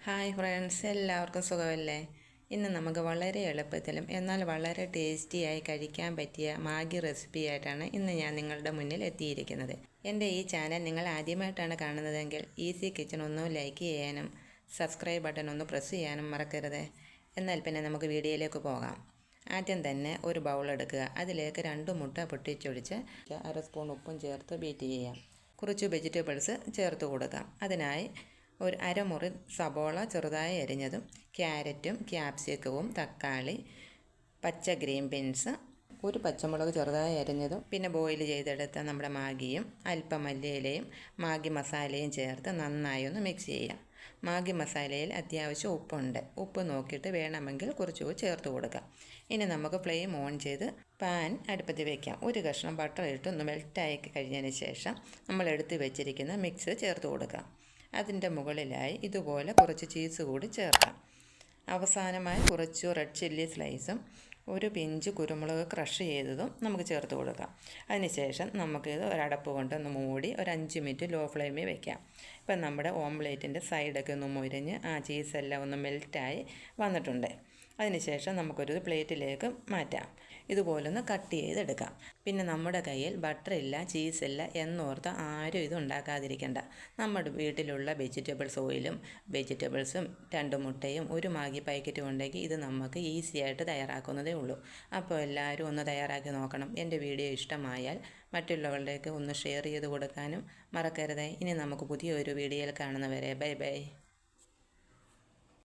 Hi friends, എല്ലാവർക്കും സുഖമല്ലേ? ഇന്ന് നമുക്ക് വളരെ എളുപ്പത്തിലും എന്നാൽ വളരെ ടേസ്റ്റിയായി കഴിക്കാൻ പറ്റിയ മാഗി റെസിപ്പി ആയിട്ടാണ് ഇന്ന് ഞാൻ നിങ്ങളുടെ മുന്നിൽ എത്തിയിരിക്കുന്നത്. എൻ്റെ ഈ ചാനൽ നിങ്ങൾ ആദ്യമായിട്ടാണ് കാണുന്നതെങ്കിൽ ഈസി കിച്ചൺ ഒന്ന് ലൈക്ക് ചെയ്യാനും സബ്സ്ക്രൈബ് ബട്ടൺ ഒന്ന് പ്രസ് ചെയ്യാനും മറക്കരുത്. എന്നാൽ പിന്നെ നമുക്ക് വീഡിയോയിലേക്ക് പോകാം. ആദ്യം തന്നെ ഒരു ബൗൾ എടുക്കുക. അതിലേക്ക് 2 മുട്ട പൊട്ടിച്ചൊഴിച്ച് 1/2 സ്പൂൺ ഉപ്പും ചേർത്ത് ബീറ്റ് ചെയ്യാം. കുറച്ച് വെജിറ്റബിൾസ് ചേർത്ത് കൊടുക്കാം. അതിനായി ഒരു അരമുറി സബോള ചെറുതായി അരിഞ്ഞതും, ക്യാരറ്റും ക്യാപ്സിക്കവും, തക്കാളി, പച്ച ഗ്രീൻ ബീൻസ്, ഒരു പച്ചമുളക് ചെറുതായി അരിഞ്ഞതും, പിന്നെ ബോയിൽ ചെയ്തെടുത്ത നമ്മുടെ മാഗിയും അല്പം മല്ലിയിലയും മാഗി മസാലയും ചേർത്ത് നന്നായി ഒന്ന് മിക്സ് ചെയ്യാം. മാഗി മസാലയിൽ അത്യാവശ്യം ഉപ്പുണ്ട്. ഉപ്പ് നോക്കിയിട്ട് വേണമെങ്കിൽ കുറച്ച് ചേർത്ത് കൊടുക്കാം. ഇനി നമുക്ക് ഫ്ലെയിം ഓൺ ചെയ്ത് പാൻ അടുപ്പത്ത് വയ്ക്കാം. ഒരു കഷ്ണം ബട്ടർ ഇട്ട് ഒന്ന് മെൽറ്റായി കഴിഞ്ഞതിന് ശേഷം നമ്മൾ എടുത്ത് വെച്ചിരിക്കുന്ന മിക്സ് ചേർത്ത് കൊടുക്കാം. അതിൻ്റെ മുകളിലായി ഇതുപോലെ കുറച്ച് ചീസ് കൂടി ചേർക്കാം. അവസാനമായി കുറച്ച് റെഡ് ചില്ലി സ്ലൈസും ഒരു പിഞ്ച് കുരുമുളക് ക്രഷ് ചെയ്തതും നമുക്ക് ചേർത്ത് കൊടുക്കാം. അതിനുശേഷം നമുക്കിത് ഒരടപ്പ് കൊണ്ടൊന്ന് മൂടി ഒരു 5 മിനിറ്റ് ലോ ഫ്ലെയിമിൽ വയ്ക്കാം. ഇപ്പം നമ്മുടെ ഓംലേറ്റിൻ്റെ സൈഡൊക്കെ ഒന്ന് മുരിഞ്ഞ് ആ ചീസെല്ലാം ഒന്ന് മെൽറ്റായി വന്നിട്ടുണ്ട്. അതിനുശേഷം നമുക്കൊരു പ്ലേറ്റിലേക്ക് മാറ്റാം. ഇതുപോലൊന്ന് കട്ട് ചെയ്തെടുക്കാം. പിന്നെ നമ്മുടെ കയ്യിൽ ബട്ടറില്ല, ചീസില്ല എന്നോർത്ത് ആരും ഇത് ഉണ്ടാക്കാതിരിക്കേണ്ട. നമ്മുടെ വീട്ടിലുള്ള വെജിറ്റബിൾസ് ഓയിലും വെജിറ്റബിൾസും 2 മുട്ടയും ഒരു മാഗി പാക്കറ്റും ഉണ്ടെങ്കിൽ ഇത് നമുക്ക് ഈസി ആയിട്ട് തയ്യാറാക്കുന്നതേ ഉള്ളൂ. അപ്പോൾ എല്ലാവരും ഒന്ന് തയ്യാറാക്കി നോക്കണം. എൻ്റെ വീഡിയോ ഇഷ്ടമായാൽ മറ്റുള്ളവരിലേക്ക് ഒന്ന് ഷെയർ ചെയ്ത് കൊടുക്കാനും മറക്കരുത്. ഇനി നമുക്ക് പുതിയൊരു വീഡിയോയിൽ കാണുന്നവരെ ബൈ ബൈ.